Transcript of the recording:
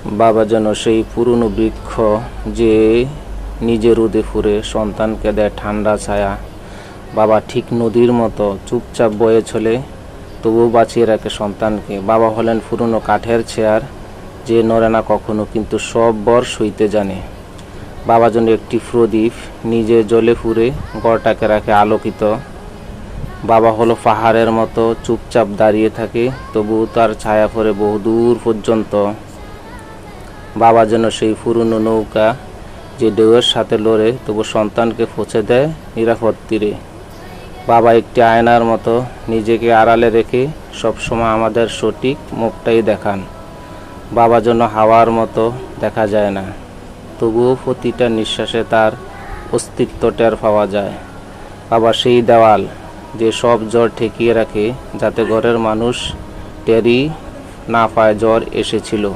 বাবা যেন সেই পুরনো বৃক্ষ যে নিজে রোদে ফুরে সন্তানকে দেয় ঠান্ডা ছায়া। বাবা ঠিক নদীর মতো চুপচাপ বয়ে চলে, তবুও বাঁচিয়ে রাখে সন্তানকে। বাবা হলেন পুরনো কাঠের চেয়ার, যে নড়ে না কখনো, কিন্তু সব বর সইতে জানে। বাবা যেন একটি প্রদীপ, নিজে জ্বলে ফুরে ঘরটাকে রাখে আলোকিত। বাবা হলো পাহাড়ের মতো চুপচাপ দাঁড়িয়ে থাকে, তবুও তার ছায়া পড়ে বহুদূর পর্যন্ত। বাবা যেন সেই পুরনো নৌকা, যে ঢেউয়ের সাথে লড়ে তবু সন্তানকে পৌঁছে দেয় নিরাপদ তীরে। বাবা একটি আয়নার মতো, নিজেকে আড়ালে রেখে সবসময় আমাদের সঠিক মুখটাই দেখান। বাবা যেন হাওয়ার মতো, দেখা যায় না, তবুও প্রতিটা নিঃশ্বাসে তার অস্তিত্ব টের পাওয়া যায়। বাবা সেই দেওয়াল, যে সব জ্বর ঠেকিয়ে রাখে, যাতে ঘরের মানুষ টেরই না পায় জ্বর এসেছিল।